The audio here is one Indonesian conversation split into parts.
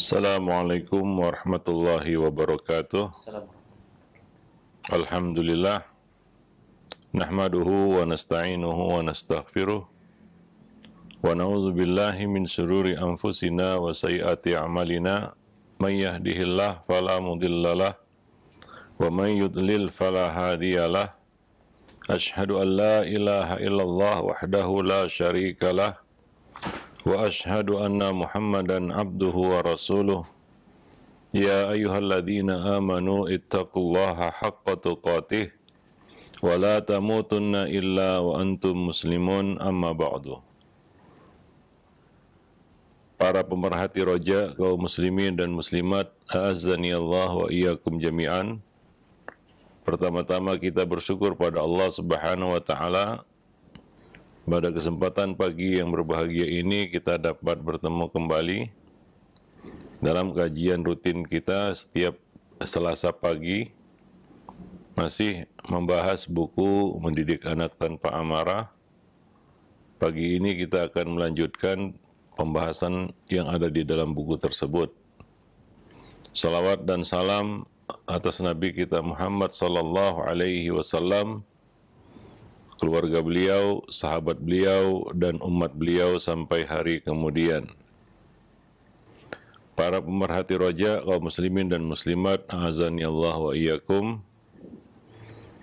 Assalamualaikum warahmatullahi wabarakatuh. Alhamdulillah. Nahmaduhu wa nasta'inuhu wa nastaghfiruh. Wa na'udzu billahi min syururi anfusina wa sayyiati a'malina. Man yahdihillah fala mudhillalah wa man yudlil fala hadiyalah. Asyhadu an la ilaha illallah wahdahu la syarikalah. Wa ashhadu anna Muhammadan abduhu wa rasuluh. Ya ayyuhalladzina amanu ittaqullaha haqqa tuqatih wa la tamutunna illa wa antum muslimun, amma ba'du. Para pemerhati roja kaum muslimin dan muslimat, a'azzani Allah wa iyyakum jami'an. Pertama-tama kita bersyukur pada Allah Subhanahu wa taala. Pada kesempatan pagi yang berbahagia ini kita dapat bertemu kembali dalam kajian rutin kita setiap Selasa pagi, masih membahas buku Mendidik Anak Tanpa Amarah. Pagi ini kita akan melanjutkan pembahasan yang ada di dalam buku tersebut. Salawat dan salam atas Nabi kita Muhammad sallallahu alaihi wasallam, keluarga beliau, sahabat beliau, dan umat beliau sampai hari kemudian. Para pemerhati roja, kaum muslimin dan muslimat, a'azani Allah wa iyyakum.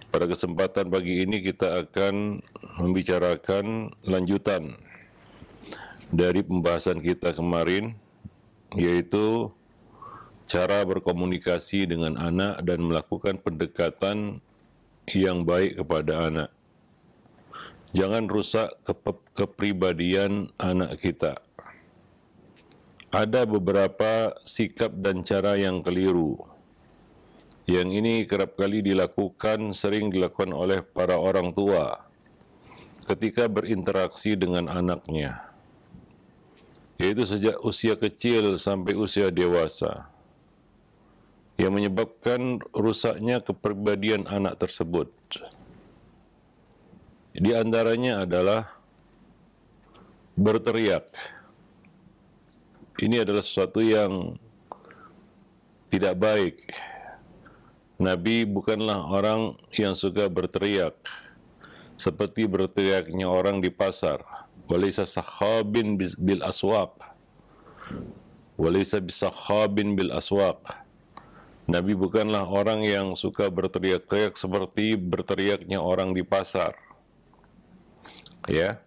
Pada kesempatan pagi ini kita akan membicarakan lanjutan dari pembahasan kita kemarin, yaitu cara berkomunikasi dengan anak dan melakukan pendekatan yang baik kepada anak. Jangan rusak kepribadian anak kita. Ada beberapa sikap dan cara yang keliru. Yang ini kerap kali sering dilakukan oleh para orang tua ketika berinteraksi dengan anaknya, yaitu sejak usia kecil sampai usia dewasa, yang menyebabkan rusaknya kepribadian anak tersebut. Di antaranya adalah berteriak. Ini adalah sesuatu yang tidak baik. Nabi bukanlah orang yang suka berteriak, seperti berteriaknya orang di pasar. Walaysa sakhabin bil aswaq. Walaysa bisakhabin bil aswaq. Nabi bukanlah orang yang suka berteriak-teriak seperti berteriaknya orang di pasar. Ya,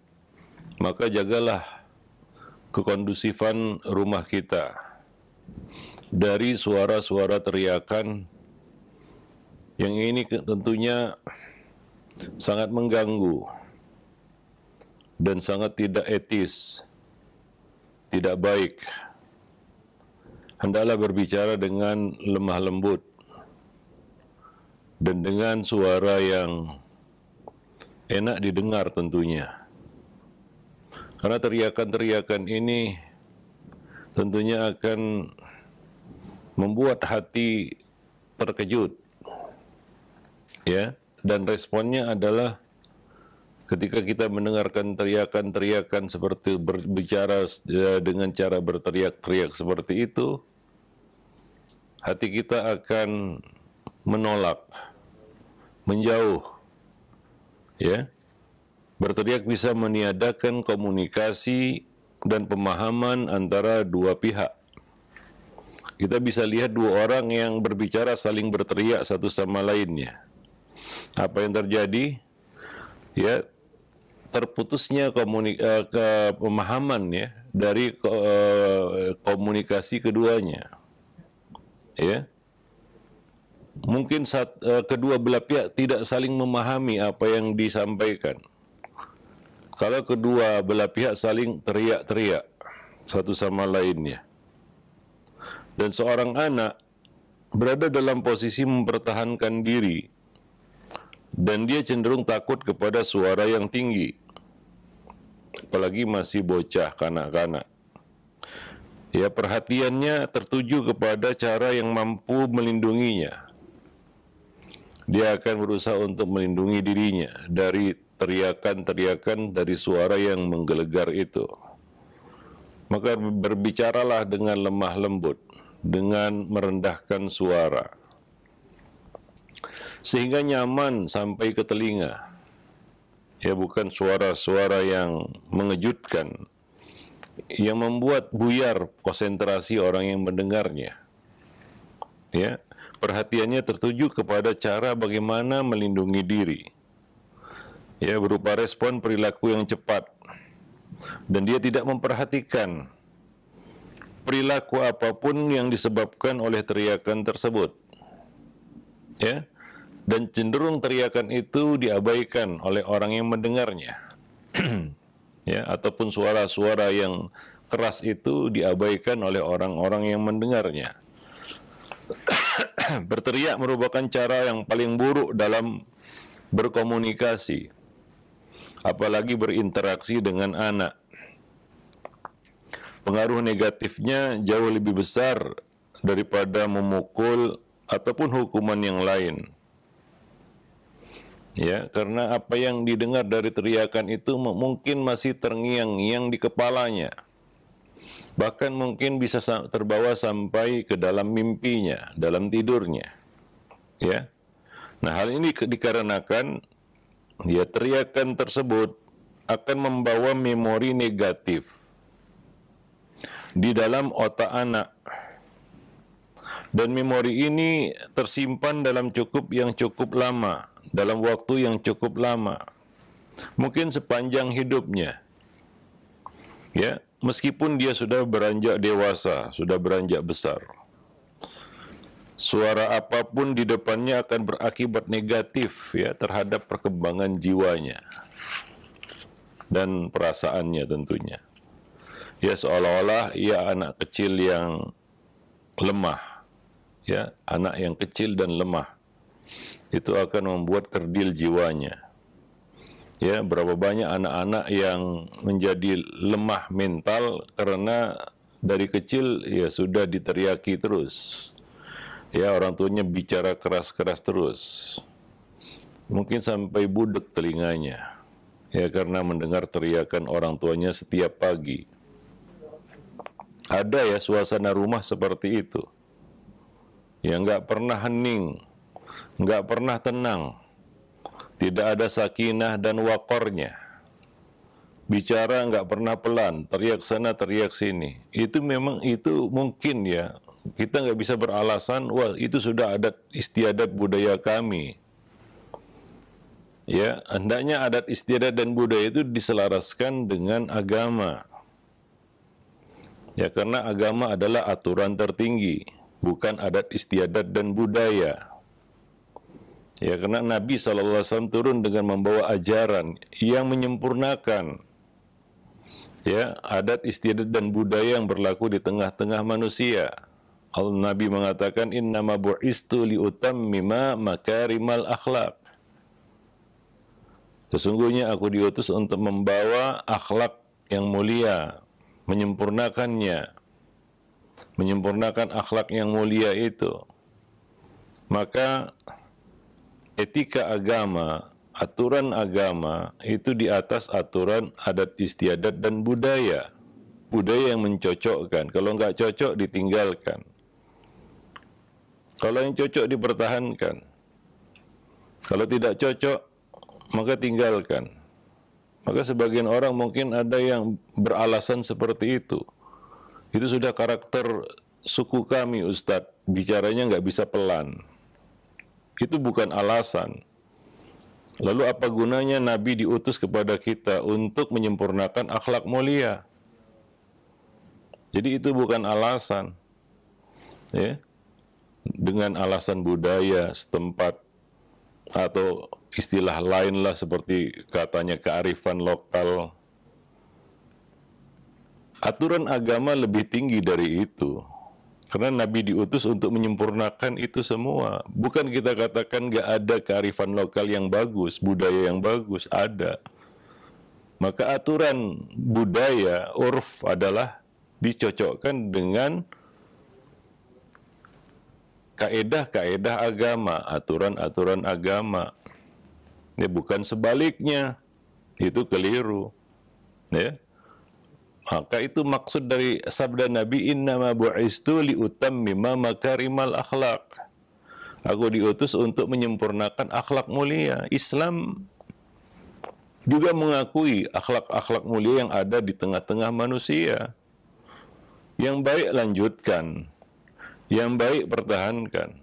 maka jagalah kekondusifan rumah kita dari suara-suara teriakan yang ini tentunya sangat mengganggu dan sangat tidak etis, tidak baik. Hendaklah berbicara dengan lemah lembut dan dengan suara yang enak didengar tentunya. Karena teriakan-teriakan ini tentunya akan membuat hati terkejut. Ya, dan responnya adalah ketika kita mendengarkan teriakan-teriakan seperti berbicara dengan cara berteriak-teriak seperti itu, hati kita akan menolak, menjauh. Ya, berteriak bisa meniadakan komunikasi dan pemahaman antara dua pihak. Kita bisa lihat dua orang yang berbicara saling berteriak satu sama lainnya. Apa yang terjadi? Ya, terputusnya pemahaman ya dari komunikasi keduanya. Ya. Mungkin kedua belah pihak tidak saling memahami apa yang disampaikan. Kalau kedua belah pihak saling teriak-teriak satu sama lainnya. Dan seorang anak berada dalam posisi mempertahankan diri dan dia cenderung takut kepada suara yang tinggi. Apalagi masih bocah, kanak-kanak. Ya, perhatiannya tertuju kepada cara yang mampu melindunginya. Dia akan berusaha untuk melindungi dirinya dari teriakan-teriakan, dari suara yang menggelegar itu. Maka berbicaralah dengan lemah lembut, dengan merendahkan suara, sehingga nyaman sampai ke telinga. Ya, bukan suara-suara yang mengejutkan, yang membuat buyar konsentrasi orang yang mendengarnya. Ya, perhatiannya tertuju kepada cara bagaimana melindungi diri. Ya, berupa respon perilaku yang cepat. Dan dia tidak memperhatikan perilaku apapun yang disebabkan oleh teriakan tersebut. Ya, dan cenderung teriakan itu diabaikan oleh orang yang mendengarnya. Ya, ataupun suara-suara yang keras itu diabaikan oleh orang-orang yang mendengarnya. Berteriak merupakan cara yang paling buruk dalam berkomunikasi, apalagi berinteraksi dengan anak. Pengaruh negatifnya jauh lebih besar daripada memukul ataupun hukuman yang lain. Ya, karena apa yang didengar dari teriakan itu mungkin masih terngiang-ngiang di kepalanya. Bahkan mungkin bisa terbawa sampai ke dalam mimpinya, dalam tidurnya. Ya. Nah, hal ini dikarenakan ya, teriakan tersebut akan membawa memori negatif di dalam otak anak. Dan memori ini tersimpan dalam yang cukup lama, dalam waktu yang cukup lama. Mungkin sepanjang hidupnya. Ya, meskipun dia sudah beranjak dewasa, sudah beranjak besar. Suara apapun di depannya akan berakibat negatif ya terhadap perkembangan jiwanya dan perasaannya tentunya. Ya, seolah-olah ia anak kecil yang lemah, ya, anak yang kecil dan lemah. Itu akan membuat kerdil jiwanya. Ya, berapa banyak anak-anak yang menjadi lemah mental karena dari kecil ya sudah diteriaki terus. Ya, orang tuanya bicara keras-keras terus. Mungkin sampai budek telinganya. Ya, karena mendengar teriakan orang tuanya setiap pagi. Ada ya suasana rumah seperti itu, yang nggak pernah hening, nggak pernah tenang, tidak ada sakinah dan wakornya. Bicara nggak pernah pelan, teriak sana, teriak sini. Itu memang, itu mungkin ya, kita nggak bisa beralasan, wah itu sudah adat istiadat budaya kami. Ya, hendaknya adat istiadat dan budaya itu diselaraskan dengan agama. Ya, karena agama adalah aturan tertinggi, bukan adat istiadat dan budaya. Ya, karena Nabi SAW turun dengan membawa ajaran yang menyempurnakan ya adat istiadat dan budaya yang berlaku di tengah-tengah manusia. Nabi mengatakan, innama bu'istu liutammima makarimal akhlak. Sesungguhnya aku diutus untuk membawa akhlak yang mulia, menyempurnakannya, menyempurnakan akhlak yang mulia itu. Maka etika agama, aturan agama itu di atas aturan adat istiadat dan budaya. Budaya yang mencocokkan, kalau nggak cocok ditinggalkan. Kalau yang cocok dipertahankan. Kalau tidak cocok, maka tinggalkan. Maka sebagian orang mungkin ada yang beralasan seperti itu. Itu sudah karakter suku kami, Ustadz. Bicaranya nggak bisa pelan. Itu bukan alasan. Lalu apa gunanya Nabi diutus kepada kita untuk menyempurnakan akhlak mulia? Jadi itu bukan alasan. Ya. Dengan alasan budaya setempat atau istilah lain lah seperti katanya kearifan lokal. Aturan agama lebih tinggi dari itu. Karena Nabi diutus untuk menyempurnakan itu semua. Bukan kita katakan nggak ada kearifan lokal yang bagus, budaya yang bagus, ada. Maka aturan budaya, urf adalah dicocokkan dengan kaedah-kaedah agama, aturan-aturan agama. Ya, bukan sebaliknya. Itu keliru. Ya. Maka itu maksud dari sabda Nabi, innama bu'istu liutammima makarimal akhlak. Aku diutus untuk menyempurnakan akhlak mulia. Islam juga mengakui akhlak-akhlak mulia yang ada di tengah-tengah manusia. Yang baik lanjutkan, yang baik pertahankan,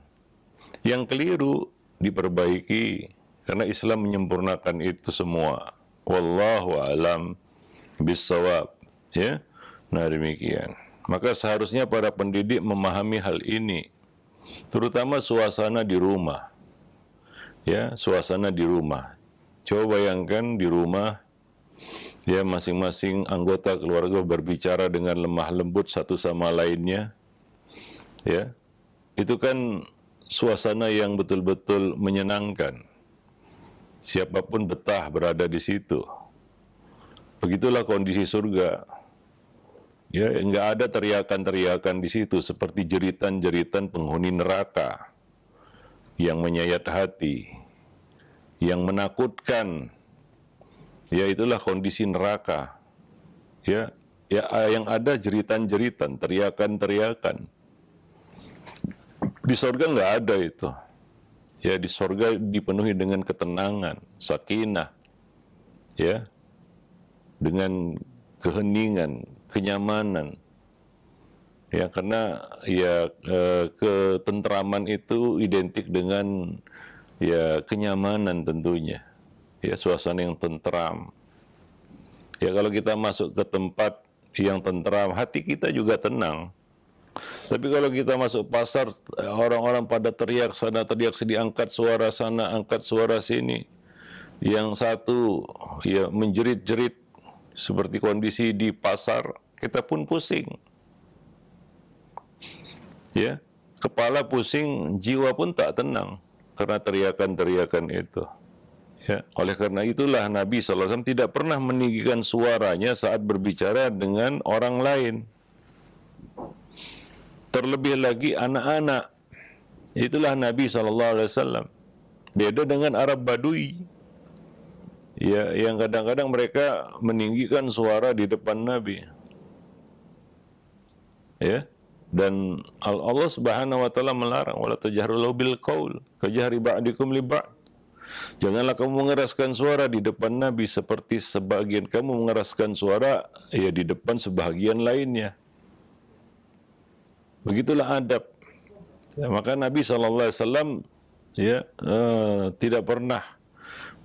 yang keliru diperbaiki, karena Islam menyempurnakan itu semua. Wallahu a'lam bissawab. Ya, nah demikian. Maka seharusnya para pendidik memahami hal ini, terutama suasana di rumah. Ya, suasana di rumah. Coba bayangkan di rumah, ya masing-masing anggota keluarga berbicara dengan lemah lembut satu sama lainnya. Ya, itu kan suasana yang betul-betul menyenangkan. Siapapun betah berada di situ. Begitulah kondisi surga. Ya, enggak ada teriakan-teriakan di situ seperti jeritan-jeritan penghuni neraka yang menyayat hati, yang menakutkan. Ya, itulah kondisi neraka. Ya, yang ada jeritan-jeritan, teriakan-teriakan. Di surga enggak ada itu. Ya, di surga dipenuhi dengan ketenangan, sakinah. Ya, dengan keheningan, kenyamanan. Ya, karena ya ketentraman itu identik dengan ya kenyamanan tentunya. Ya, suasana yang tentram. Ya, kalau kita masuk ke tempat yang tentram, hati kita juga tenang. Tapi kalau kita masuk pasar, orang-orang pada teriak sana, teriak sini, angkat suara sana, angkat suara sini. Yang satu ya menjerit-jerit seperti kondisi di pasar, kita pun pusing. Ya, kepala pusing, jiwa pun tak tenang karena teriakan-teriakan itu. Ya, oleh karena itulah Nabi SAW tidak pernah meninggikan suaranya saat berbicara dengan orang lain. Terlebih lagi anak-anak. Itulah Nabi SAW. Beda dengan Arab Badui. Ya, yang kadang-kadang mereka meninggikan suara di depan Nabi. Ya, dan Allah Subhanahu wa taala melarang, wala tajharu lahu bil qaul kajahri ba'dikum li ba'd. Janganlah kamu mengeraskan suara di depan Nabi seperti sebagian kamu mengeraskan suara ya di depan sebagian lainnya. Begitulah adab. Ya, maka Nabi SAW ya tidak pernah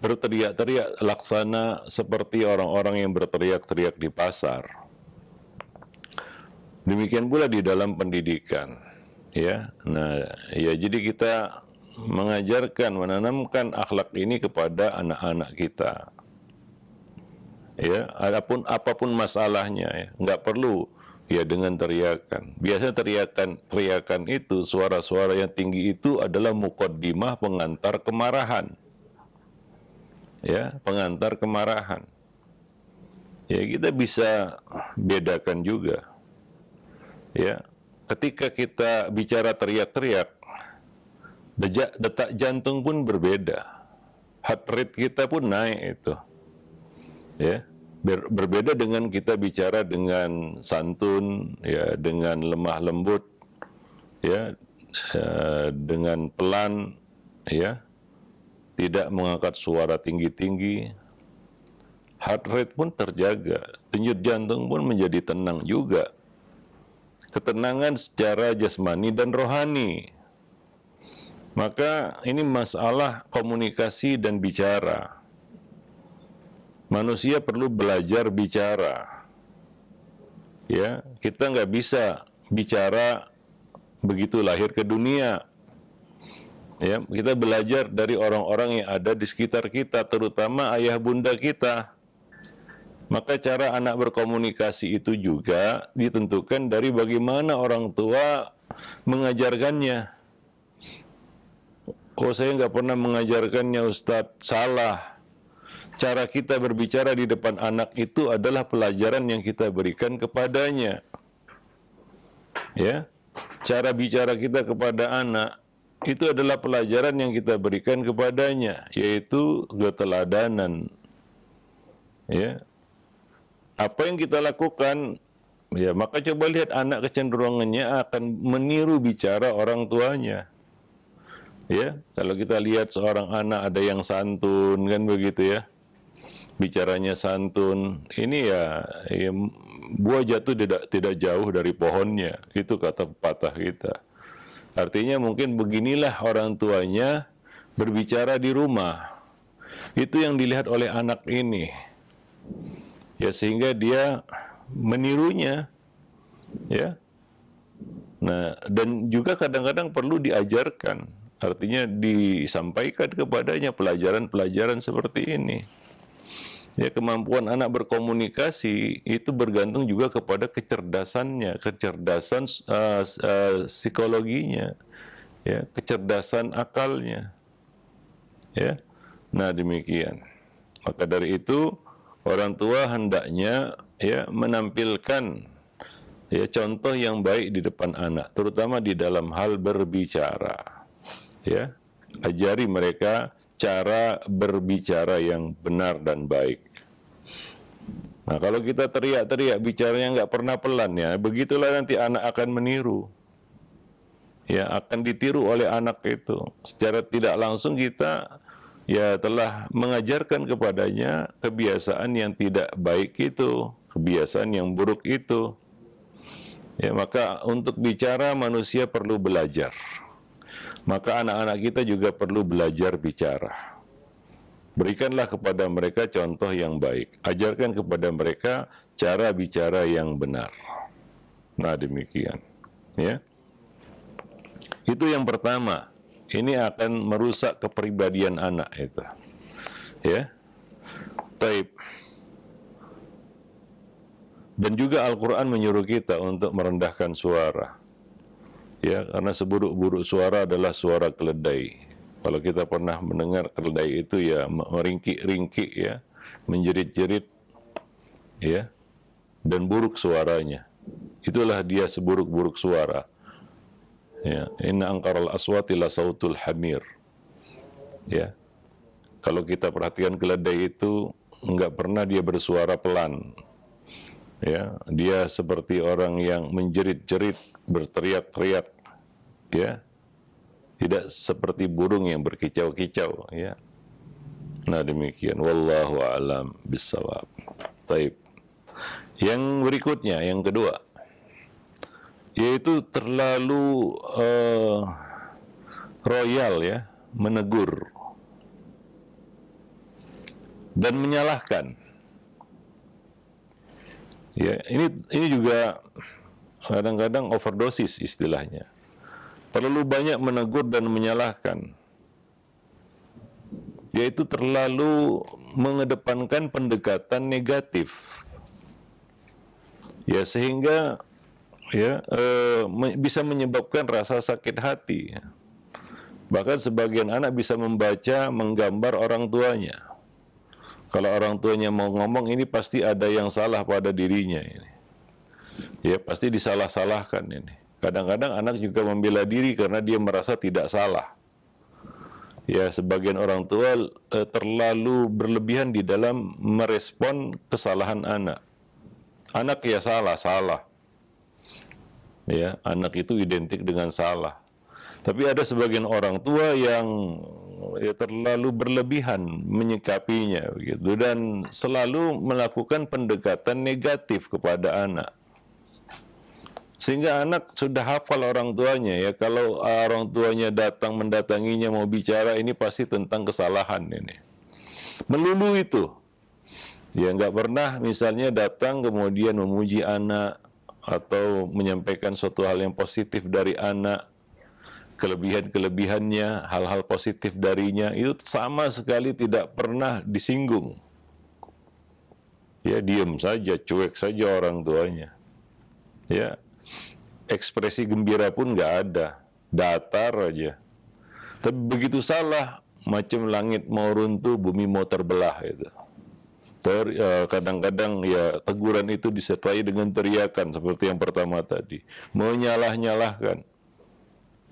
berteriak-teriak laksana seperti orang-orang yang berteriak-teriak di pasar. Demikian pula di dalam pendidikan. Ya, nah, ya jadi kita mengajarkan, menanamkan akhlak ini kepada anak-anak kita. Ya, apapun masalahnya, ya, nggak perlu ya dengan teriakan. Biasanya teriakan itu, suara-suara yang tinggi itu adalah muqaddimah, pengantar kemarahan. Ya, pengantar kemarahan. Ya, kita bisa bedakan juga. Ya, ketika kita bicara teriak-teriak, detak jantung pun berbeda. Heart rate kita pun naik itu. Ya. Berbeda dengan kita bicara dengan santun, ya, dengan lemah lembut, ya, dengan pelan, ya, tidak mengangkat suara tinggi-tinggi, heart rate pun terjaga, denyut jantung pun menjadi tenang juga. Ketenangan secara jasmani dan rohani. Maka ini masalah komunikasi dan bicara. Manusia perlu belajar bicara. Ya, kita nggak bisa bicara begitu lahir ke dunia. Ya, kita belajar dari orang-orang yang ada di sekitar kita, terutama ayah bunda kita. Maka cara anak berkomunikasi itu juga ditentukan dari bagaimana orang tua mengajarkannya. Oh, saya nggak pernah mengajarkannya, Ustadz. Salah. Cara kita berbicara di depan anak itu adalah pelajaran yang kita berikan kepadanya. Ya, cara bicara kita kepada anak itu adalah pelajaran yang kita berikan kepadanya, yaitu keteladanan. Ya, apa yang kita lakukan, ya maka coba lihat anak kecenderungannya akan meniru bicara orang tuanya. Ya, kalau kita lihat seorang anak ada yang santun kan begitu ya, bicaranya santun, ini ya buah jatuh tidak jauh dari pohonnya, itu kata pepatah kita. Artinya mungkin beginilah orang tuanya berbicara di rumah. Itu yang dilihat oleh anak ini. Ya, sehingga dia menirunya. Ya. Nah, dan juga kadang-kadang perlu diajarkan. Artinya disampaikan kepadanya pelajaran-pelajaran seperti ini. Ya, kemampuan anak berkomunikasi itu bergantung juga kepada kecerdasannya, kecerdasan psikologinya, ya, kecerdasan akalnya. Ya. Nah, demikian. Maka dari itu orang tua hendaknya ya menampilkan ya contoh yang baik di depan anak, terutama di dalam hal berbicara. Ya, ajari mereka cara berbicara yang benar dan baik. Nah, kalau kita teriak-teriak bicaranya nggak pernah pelan ya, begitulah nanti anak akan meniru. Ya, akan ditiru oleh anak itu. Secara tidak langsung kita ya telah mengajarkan kepadanya kebiasaan yang tidak baik itu, kebiasaan yang buruk itu. Ya, maka untuk bicara manusia perlu belajar. Maka anak-anak kita juga perlu belajar bicara. Berikanlah kepada mereka contoh yang baik. Ajarkan kepada mereka cara bicara yang benar. Nah, demikian. Ya. Itu yang pertama. Ini akan merusak kepribadian anak itu. Ya. Taib. Dan juga Al-Quran menyuruh kita untuk merendahkan suara. Ya, karena seburuk-buruk suara adalah suara keledai. Kalau kita pernah mendengar keledai itu ya meringkik-ringkik ya, menjerit-jerit ya, dan buruk suaranya. Itulah dia seburuk-buruk suara. Ya, inna anqaral aswati la sautul hamir. Ya. Kalau kita perhatikan keledai itu enggak pernah dia bersuara pelan. Ya, dia seperti orang yang menjerit-jerit, berteriak-teriak, ya, tidak seperti burung yang berkicau-kicau, ya. Nah, demikian. Wallahu a'lam bissawab. Taib. Yang berikutnya, yang kedua, yaitu terlalu royal, ya, menegur dan menyalahkan. Ya, ini juga kadang-kadang overdosis istilahnya. Terlalu banyak menegur dan menyalahkan. Yaitu terlalu mengedepankan pendekatan negatif. Ya, sehingga ya bisa menyebabkan rasa sakit hati. Bahkan sebagian anak bisa membaca, menggambar orang tuanya. Kalau orang tuanya mau ngomong, ini pasti ada yang salah pada dirinya ini. Ya, pasti disalah-salahkan ini. Kadang-kadang anak juga membela diri karena dia merasa tidak salah. Ya, sebagian orang tua terlalu berlebihan di dalam merespon kesalahan anak. Anak ya salah. Ya, anak itu identik dengan salah. Tapi ada sebagian orang tua yang ya terlalu berlebihan menyikapinya begitu, dan selalu melakukan pendekatan negatif kepada anak. Sehingga anak sudah hafal orang tuanya ya, kalau orang tuanya mendatanginya mau bicara, ini pasti tentang kesalahan ini. Melulu itu. Ya, nggak pernah misalnya datang kemudian memuji anak atau menyampaikan suatu hal yang positif dari anak, kelebihan-kelebihannya, hal-hal positif darinya, itu sama sekali tidak pernah disinggung. Ya, diam saja, cuek saja orang tuanya. Ya, ekspresi gembira pun nggak ada, datar aja. Tapi begitu salah, macam langit mau runtuh, bumi mau terbelah itu. Kadang-kadang ya teguran itu disertai dengan teriakan seperti yang pertama tadi, menyalah-nyalahkan.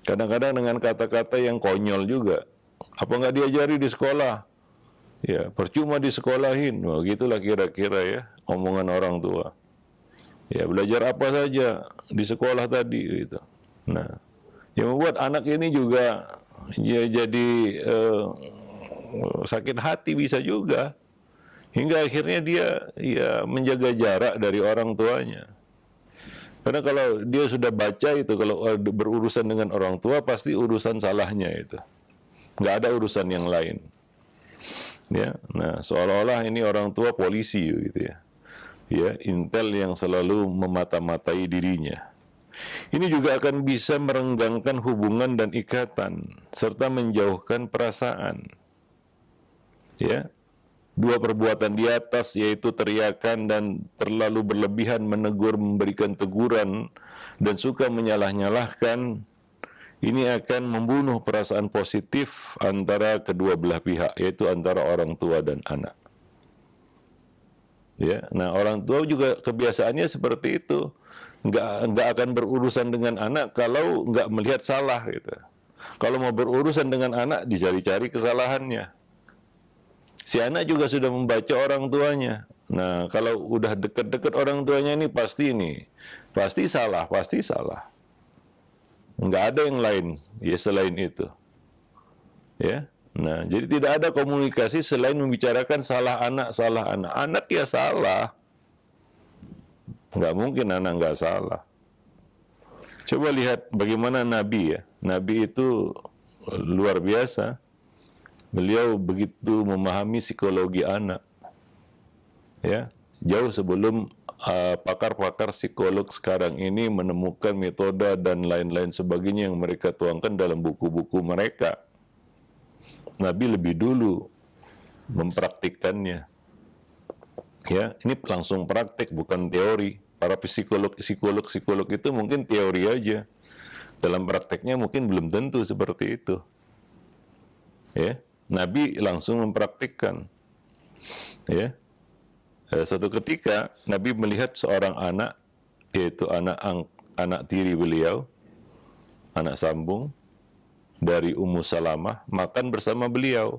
Kadang-kadang dengan kata-kata yang konyol juga. Apa nggak diajari di sekolah? Ya, percuma disekolahin. Wah, gitulah kira-kira ya omongan orang tua. Ya, belajar apa saja di sekolah tadi gitu. Nah, yang membuat anak ini juga ya jadi sakit hati bisa juga. Hingga akhirnya dia ya menjaga jarak dari orang tuanya. Karena kalau dia sudah baca itu, kalau berurusan dengan orang tua, pasti urusan salahnya itu. Nggak ada urusan yang lain. Ya, nah seolah-olah ini orang tua polisi gitu ya. Ya, intel yang selalu memata-matai dirinya. Ini juga akan bisa merenggangkan hubungan dan ikatan serta menjauhkan perasaan. Ya. Dua perbuatan di atas, yaitu teriakan dan terlalu berlebihan menegur, memberikan teguran dan suka menyalah-nyalahkan, ini akan membunuh perasaan positif antara kedua belah pihak, yaitu antara orang tua dan anak. Ya, nah orang tua juga kebiasaannya seperti itu, nggak akan berurusan dengan anak kalau nggak melihat salah gitu. Kalau mau berurusan dengan anak, dicari-cari kesalahannya. Si anak juga sudah membaca orang tuanya. Nah, kalau udah deket-deket orang tuanya ini pasti salah. Nggak ada yang lain ya selain itu. Ya, nah jadi tidak ada komunikasi selain membicarakan salah anak. Anak ya salah. Nggak mungkin anak nggak salah. Coba lihat bagaimana Nabi ya. Nabi itu luar biasa. Beliau begitu memahami psikologi anak, ya, jauh sebelum pakar-pakar psikolog sekarang ini menemukan metode dan lain-lain sebagainya yang mereka tuangkan dalam buku-buku mereka. Nabi lebih dulu mempraktikkannya. Ya, ini langsung praktik, bukan teori. Para psikolog itu mungkin teori aja. Dalam prakteknya mungkin belum tentu seperti itu. Ya. Nabi langsung mempraktikkan. Ya. Suatu ketika Nabi melihat seorang anak, yaitu anak tiri beliau, anak sambung dari Ummu Salamah, makan bersama beliau.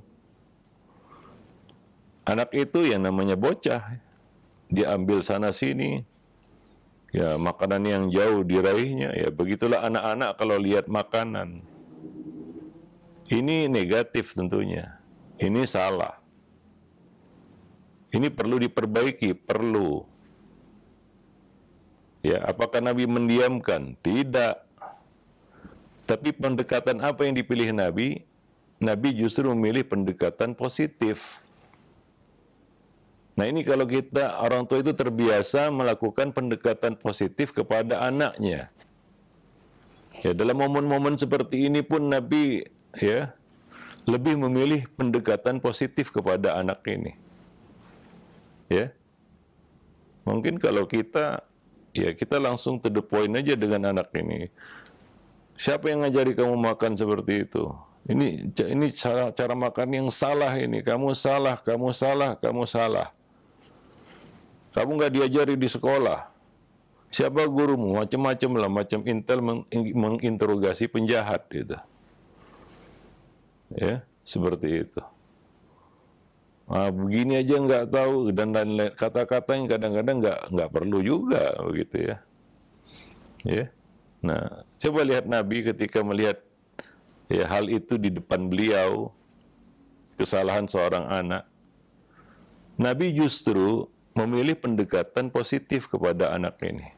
Anak itu yang namanya bocah, dia ambil sana sini, ya makanan yang jauh diraihnya. Ya begitulah anak-anak kalau lihat makanan. Ini negatif tentunya. Ini salah. Ini perlu diperbaiki, perlu. Ya, apakah Nabi mendiamkan? Tidak. Tapi pendekatan apa yang dipilih Nabi? Nabi justru memilih pendekatan positif. Nah, ini kalau kita orang tua itu terbiasa melakukan pendekatan positif kepada anaknya. Ya, dalam momen-momen seperti ini pun Nabi ya lebih memilih pendekatan positif kepada anak ini. Ya. Mungkin kalau kita langsung to the point aja dengan anak ini. Siapa yang ngajari kamu makan seperti itu? Ini cara makan yang salah ini. Kamu salah. Kamu nggak diajari di sekolah. Siapa gurumu? Macam-macam lah, macam intel menginterogasi penjahat gitu. Ya, seperti itu. Nah, begini aja nggak tahu dan lain-lain kata-kata yang kadang-kadang nggak perlu juga begitu ya. Ya. Nah, coba lihat Nabi ketika melihat ya hal itu di depan beliau, kesalahan seorang anak. Nabi justru memilih pendekatan positif kepada anak ini.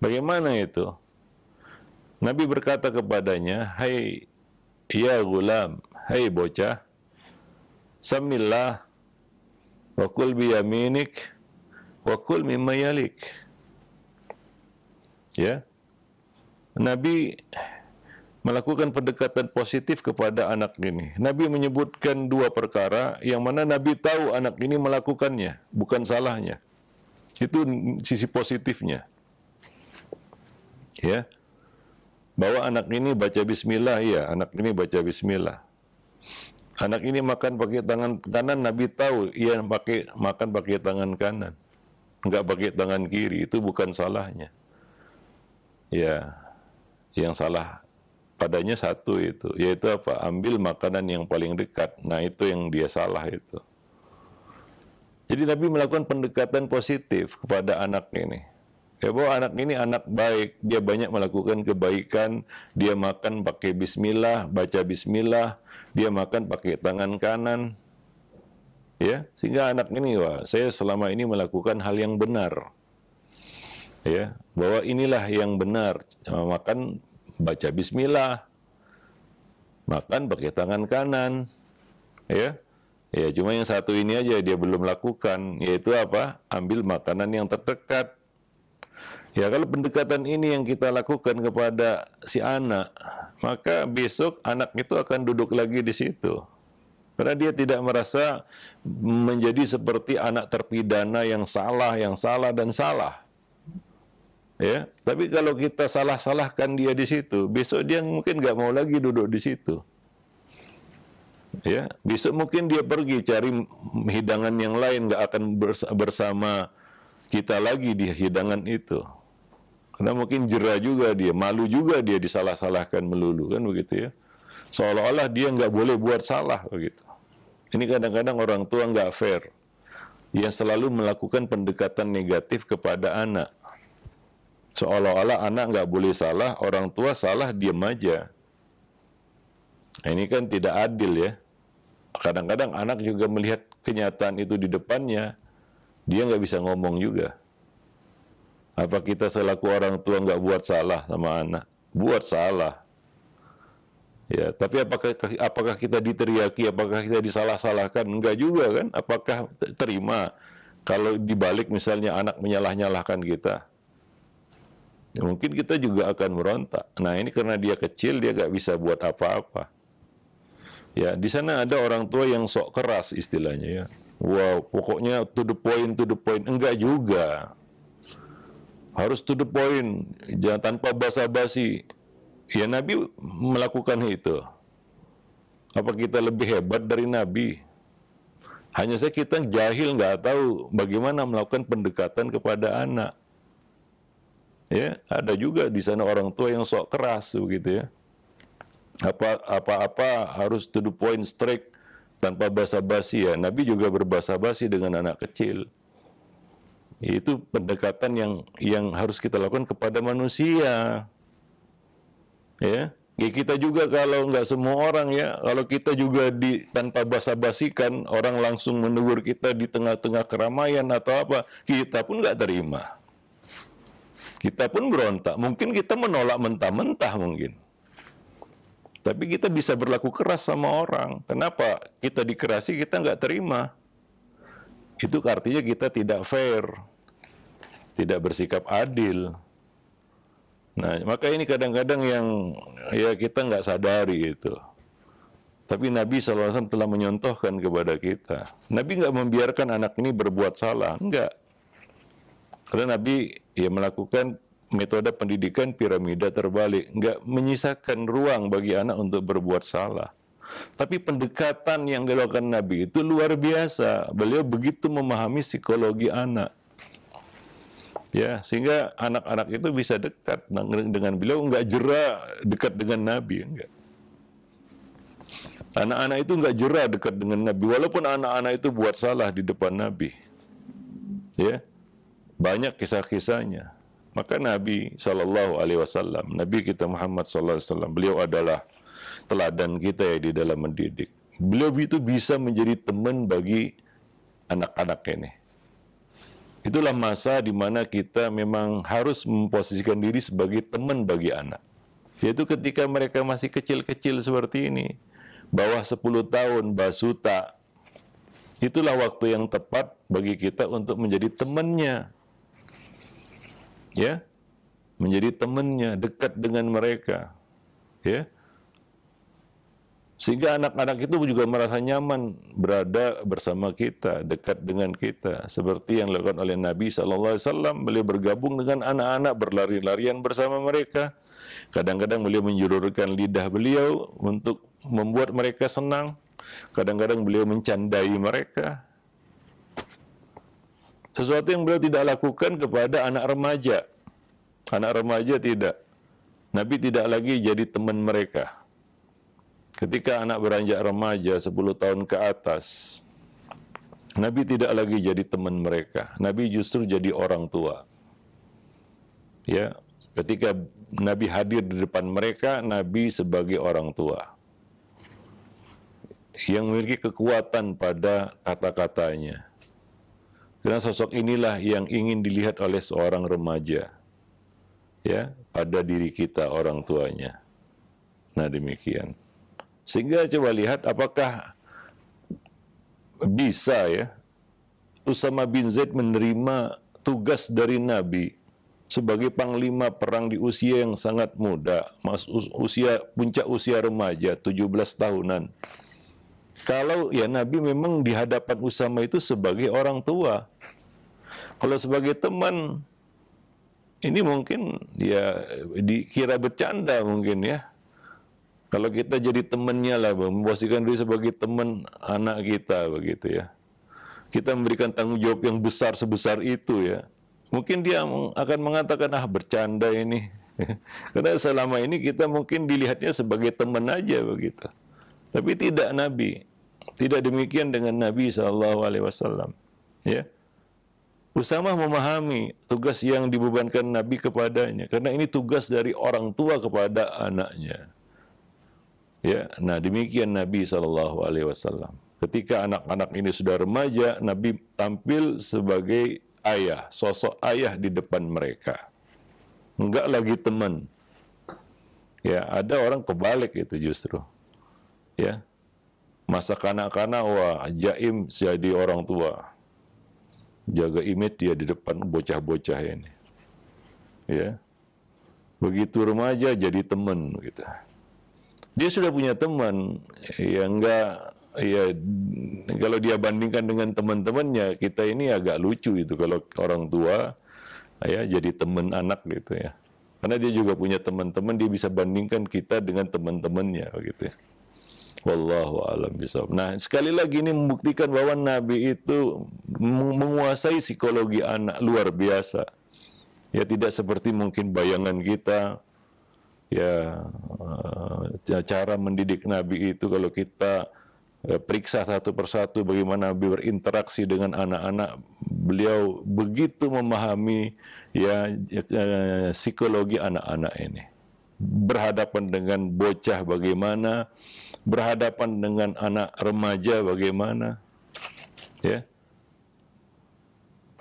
Bagaimana itu? Nabi berkata kepadanya, "Hai ya gulam, hai bocah, samillah wa kul biyaminik wa kul mimma yalik." Ya. Nabi melakukan pendekatan positif kepada anak ini. Nabi menyebutkan dua perkara yang mana Nabi tahu anak ini melakukannya, bukan salahnya. Itu sisi positifnya. Ya. Bahwa anak ini baca bismillah, ya, anak ini baca bismillah. Anak ini makan pakai tangan kanan, Nabi tahu ia makan pakai tangan kanan. Enggak pakai tangan kiri, itu bukan salahnya. Ya. Yang salah padanya satu itu, yaitu apa? Ambil makanan yang paling dekat. Nah, itu yang dia salah itu. Jadi Nabi melakukan pendekatan positif kepada anak ini. Ya, bahwa anak ini anak baik, dia banyak melakukan kebaikan, dia makan pakai bismillah, baca bismillah, dia makan pakai tangan kanan. Ya, sehingga anak ini, wah, saya selama ini melakukan hal yang benar. Ya, bahwa inilah yang benar, makan baca bismillah, makan pakai tangan kanan. Ya. Ya, cuma yang satu ini aja dia belum lakukan, yaitu apa? Ambil makanan yang terdekat. Ya, kalau pendekatan ini yang kita lakukan kepada si anak, maka besok anak itu akan duduk lagi di situ. Karena dia tidak merasa menjadi seperti anak terpidana yang salah dan salah. Ya, tapi kalau kita salah-salahkan dia di situ, besok dia mungkin nggak mau lagi duduk di situ. Ya, besok mungkin dia pergi cari hidangan yang lain, nggak akan bersama kita lagi di hidangan itu. Karena mungkin jera juga dia, malu juga dia disalah-salahkan melulu, kan begitu ya. Seolah-olah dia nggak boleh buat salah begitu. Ini kadang-kadang orang tua nggak fair, yang selalu melakukan pendekatan negatif kepada anak. Seolah-olah anak nggak boleh salah, orang tua salah diam aja. Nah, ini kan tidak adil ya. Kadang-kadang anak juga melihat kenyataan itu di depannya, dia nggak bisa ngomong juga. Apa kita selaku orang tua nggak buat salah sama anak? Buat salah. Ya, tapi apakah kita diteriaki, apakah kita disalah-salahkan? Enggak juga kan? Apakah terima kalau dibalik misalnya anak menyalah-nyalahkan kita? Ya, mungkin kita juga akan merontak. Nah, ini karena dia kecil, dia nggak bisa buat apa-apa. Ya, di sana ada orang tua yang sok keras istilahnya ya. Wow, pokoknya to the point, to the point. Enggak juga. Harus to the point, jangan tanpa basa-basi. Ya, Nabi melakukan itu. Apa kita lebih hebat dari Nabi? Hanya saja kita jahil, nggak tahu bagaimana melakukan pendekatan kepada anak. Ya, ada juga di sana orang tua yang sok keras begitu ya. Apa-apa harus to the point, straight, tanpa basa-basi ya. Nabi juga berbasa-basi dengan anak kecil. Itu pendekatan yang harus kita lakukan kepada manusia. Ya, kita juga kalau nggak semua orang ya, kalau kita juga tanpa basa-basikan, orang langsung menegur kita di tengah-tengah keramaian atau apa, kita pun nggak terima. Kita pun berontak. Mungkin kita menolak mentah-mentah mungkin. Tapi kita bisa berlaku keras sama orang. Kenapa? Kita dikerasi, kita nggak terima. Itu artinya kita tidak fair, tidak bersikap adil. Nah, maka ini kadang-kadang yang ya kita nggak sadari itu. Tapi Nabi SAW telah menyontohkan kepada kita. Nabi nggak membiarkan anak ini berbuat salah, enggak. Karena Nabi ya melakukan metode pendidikan piramida terbalik, nggak menyisakan ruang bagi anak untuk berbuat salah. Tapi pendekatan yang dilakukan Nabi itu luar biasa. Beliau begitu memahami psikologi anak. Ya, sehingga anak-anak itu bisa dekat dengan beliau, nggak jera dekat dengan Nabi, enggak. Anak-anak itu nggak jera dekat dengan Nabi, walaupun anak-anak itu buat salah di depan Nabi. Ya, banyak kisah-kisahnya. Maka Nabi SAW, Nabi kita Muhammad SAW, beliau adalah teladan kita ya di dalam mendidik. Beliau itu bisa menjadi teman bagi anak-anak ini. Itulah masa di mana kita memang harus memposisikan diri sebagai teman bagi anak. Yaitu ketika mereka masih kecil-kecil seperti ini, bawah 10 tahun, basuta, itulah waktu yang tepat bagi kita untuk menjadi temannya. Ya, menjadi temannya, dekat dengan mereka. Ya. Sehingga anak-anak itu juga merasa nyaman berada bersama kita, dekat dengan kita. Seperti yang dilakukan oleh Nabi SAW, beliau bergabung dengan anak-anak, berlari-larian bersama mereka. Kadang-kadang beliau menjulurkan lidah beliau untuk membuat mereka senang. Kadang-kadang beliau mencandai mereka. Sesuatu yang beliau tidak lakukan kepada anak remaja. Anak remaja tidak. Nabi tidak lagi jadi teman mereka. Ketika anak beranjak remaja 10 tahun ke atas, Nabi tidak lagi jadi teman mereka. Nabi justru jadi orang tua. Ya, ketika Nabi hadir di depan mereka, Nabi sebagai orang tua yang memiliki kekuatan pada kata-katanya. Karena sosok inilah yang ingin dilihat oleh seorang remaja, ya, pada diri kita orang tuanya. Nah, demikian. Sehingga coba lihat apakah bisa ya Usama bin Zaid menerima tugas dari Nabi sebagai panglima perang di usia yang sangat muda, puncak usia remaja, 17 tahunan. Kalau ya Nabi memang di hadapan Usama itu sebagai orang tua. Kalau sebagai teman, ini mungkin ya dikira bercanda mungkin ya. Kalau kita jadi temannya lah, memposisikan diri sebagai teman anak kita begitu ya. Kita memberikan tanggung jawab yang besar sebesar itu ya. Mungkin dia akan mengatakan, bercanda ini. Karena selama ini kita mungkin dilihatnya sebagai teman aja begitu. Tapi tidak Nabi. Tidak demikian dengan Nabi SAW. Ya. Usamah memahami tugas yang dibebankan Nabi kepadanya. Karena ini tugas dari orang tua kepada anaknya. Ya, nah demikian Nabi SAW. Ketika anak-anak ini sudah remaja, Nabi tampil sebagai ayah, sosok ayah di depan mereka. Enggak lagi teman. Ya, ada orang kebalik itu justru. Ya, masa kanak-kanak, wah jaim jadi orang tua. Jaga image dia di depan bocah-bocah ini. Ya, begitu remaja jadi teman gitu. Dia sudah punya teman, ya enggak, ya kalau dia bandingkan dengan teman-temannya, kita ini agak lucu itu kalau orang tua ya jadi teman anak gitu ya. Karena dia juga punya teman-teman, dia bisa bandingkan kita dengan teman-temannya begitu ya. Wallahu a'lam bishawab. Nah, sekali lagi ini membuktikan bahwa Nabi itu menguasai psikologi anak luar biasa. Ya tidak seperti mungkin bayangan kita. Ya, cara mendidik Nabi itu kalau kita periksa satu persatu bagaimana Nabi berinteraksi dengan anak-anak, beliau begitu memahami ya psikologi anak-anak ini. Berhadapan dengan bocah bagaimana, berhadapan dengan anak remaja bagaimana, ya.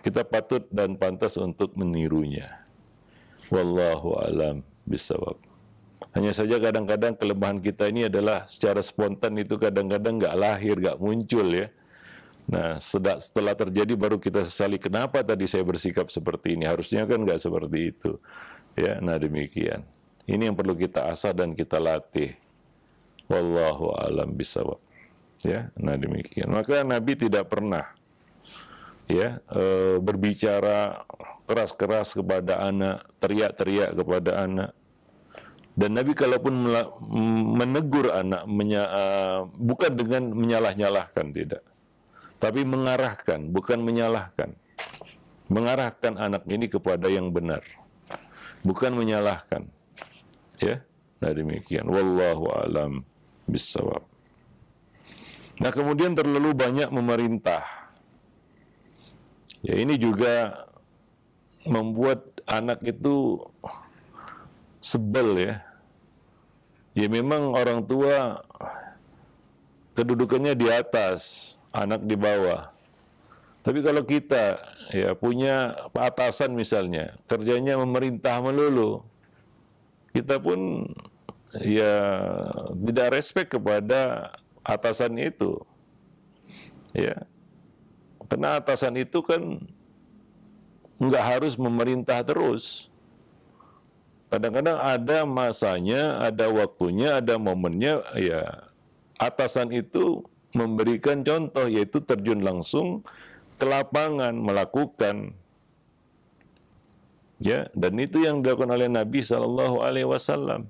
Kita patut dan pantas untuk menirunya. Wallahu a'lam bishawab. Hanya saja kadang-kadang kelemahan kita ini adalah secara spontan itu kadang-kadang nggak lahir, nggak muncul ya. Nah, setelah terjadi baru kita sesali kenapa tadi saya bersikap seperti ini. Harusnya kan nggak seperti itu. Ya, nah demikian. Ini yang perlu kita asah dan kita latih. Wallahu a'lam bishawab. Ya, nah demikian. Maka Nabi tidak pernah ya berbicara keras-keras kepada anak, teriak-teriak kepada anak. Dan Nabi kalaupun menegur anak, bukan dengan menyalah-nyalahkan, tidak. Tapi mengarahkan, bukan menyalahkan. Mengarahkan anak ini kepada yang benar. Bukan menyalahkan. Ya, nah demikian. Wallahu a'lam bishawab. Nah kemudian terlalu banyak memerintah. Ya ini juga membuat anak itu sebel ya. Ya memang orang tua kedudukannya di atas, anak di bawah. Tapi kalau kita ya punya atasan misalnya, kerjanya memerintah melulu, kita pun ya tidak respect kepada atasan itu. Ya. Karena atasan itu kan nggak harus memerintah terus. Kadang-kadang ada masanya, ada waktunya, ada momennya, ya atasan itu memberikan contoh, yaitu terjun langsung ke lapangan, melakukan. Ya, dan itu yang dilakukan oleh Nabi SAW.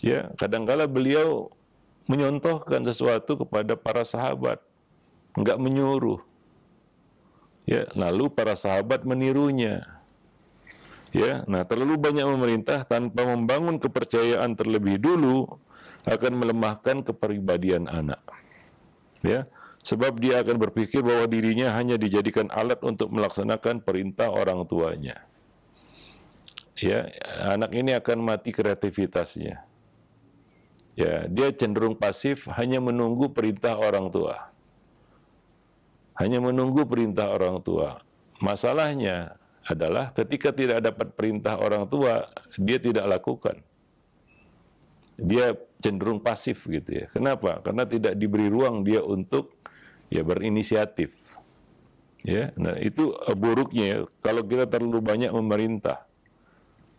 Ya, kadang-kala beliau menyontohkan sesuatu kepada para sahabat, enggak menyuruh. Ya, lalu para sahabat menirunya. Ya, nah terlalu banyak memerintah tanpa membangun kepercayaan terlebih dulu akan melemahkan kepribadian anak. Ya, sebab dia akan berpikir bahwa dirinya hanya dijadikan alat untuk melaksanakan perintah orang tuanya. Ya, anak ini akan mati kreativitasnya. Ya, dia cenderung pasif, hanya menunggu perintah orang tua. Hanya menunggu perintah orang tua. Masalahnya adalah ketika tidak dapat perintah orang tua, dia tidak lakukan. Dia cenderung pasif gitu ya. Kenapa? Karena tidak diberi ruang dia untuk ya berinisiatif. Ya, nah itu buruknya ya, kalau kita terlalu banyak memerintah.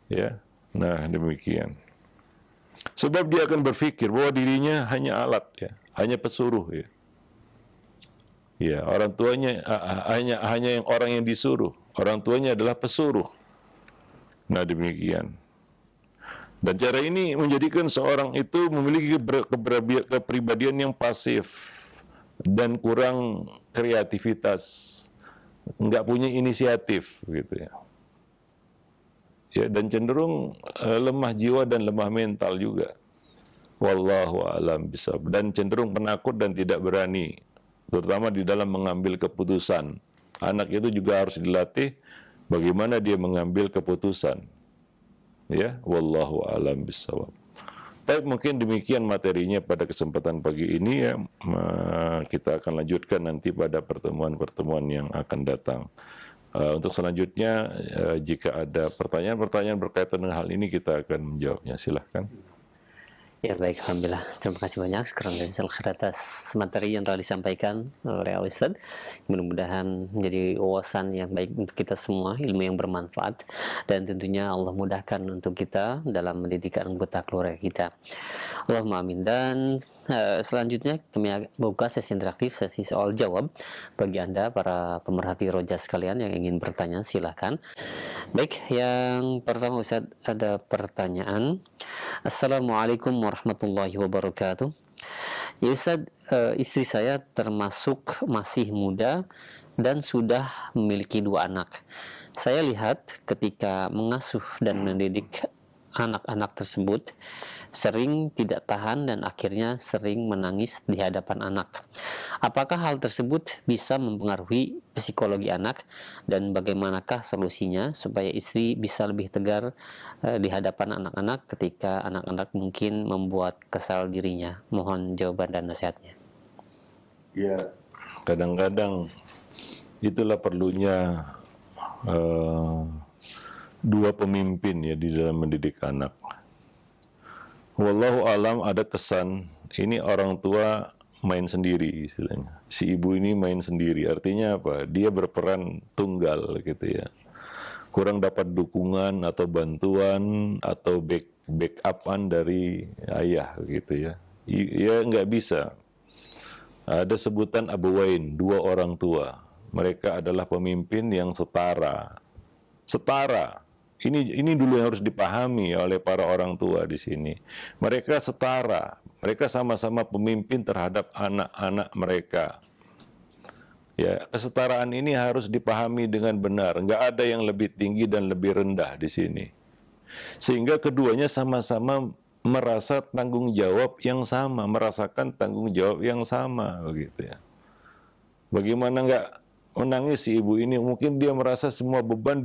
Ya, nah demikian. Sebab dia akan berpikir bahwa dirinya hanya alat ya, hanya pesuruh ya. Ya, orang tuanya hanya yang orang yang disuruh. Orang tuanya adalah pesuruh. Nah, demikian. Dan cara ini menjadikan seorang itu memiliki kepribadian yang pasif dan kurang kreativitas, nggak punya inisiatif gitu ya. Ya, dan cenderung lemah jiwa dan lemah mental juga. Wallahu a'lam bishawab. Dan cenderung penakut dan tidak berani, terutama di dalam mengambil keputusan. Anak itu juga harus dilatih bagaimana dia mengambil keputusan. Ya, wallahu a'lam bishawab. Tapi mungkin demikian materinya pada kesempatan pagi ini ya. Kita akan lanjutkan nanti pada pertemuan-pertemuan yang akan datang. Untuk selanjutnya, jika ada pertanyaan-pertanyaan berkaitan dengan hal ini, kita akan menjawabnya. Silahkan. Ya baik, Alhamdulillah. Terima kasih banyak sekarang atas materi yang telah disampaikan oleh Al-Ustadz. Mudah-mudahan menjadi wawasan yang baik untuk kita semua, ilmu yang bermanfaat, dan tentunya Allah mudahkan untuk kita dalam mendidik anggota keluarga kita. Allahumma amin. Dan selanjutnya kami buka sesi interaktif, sesi soal jawab bagi Anda para pemerhati roja sekalian yang ingin bertanya, silahkan. Baik, yang pertama Ustadz, ada pertanyaan. Assalamualaikum warahmatullahi wabarakatuh. Ya Ustadz, istri saya termasuk masih muda dan sudah memiliki 2 anak. Saya lihat ketika mengasuh dan mendidik anak-anak tersebut sering tidak tahan dan akhirnya sering menangis di hadapan anak. Apakah hal tersebut bisa mempengaruhi psikologi anak, dan bagaimanakah solusinya supaya istri bisa lebih tegar di hadapan anak-anak ketika anak-anak mungkin membuat kesal dirinya? Mohon jawaban dan nasihatnya. Ya, kadang-kadang itulah perlunya dua pemimpin ya di dalam mendidik anak. Wallahu alam, ada kesan ini orang tua main sendiri istilahnya. Si ibu ini main sendiri, artinya apa? Dia berperan tunggal gitu ya. Kurang dapat dukungan atau bantuan atau backupan dari ayah gitu ya. Ya nggak bisa. Ada sebutan abuwain, 2 orang tua. Mereka adalah pemimpin yang setara. Setara. Ini dulu yang harus dipahami oleh para orang tua di sini. Mereka setara, mereka sama-sama pemimpin terhadap anak-anak mereka. Ya, kesetaraan ini harus dipahami dengan benar. Enggak ada yang lebih tinggi dan lebih rendah di sini. Sehingga keduanya sama-sama merasa tanggung jawab yang sama, merasakan tanggung jawab yang sama, begitu ya. Bagaimana enggak menangis si ibu ini? Mungkin dia merasa semua beban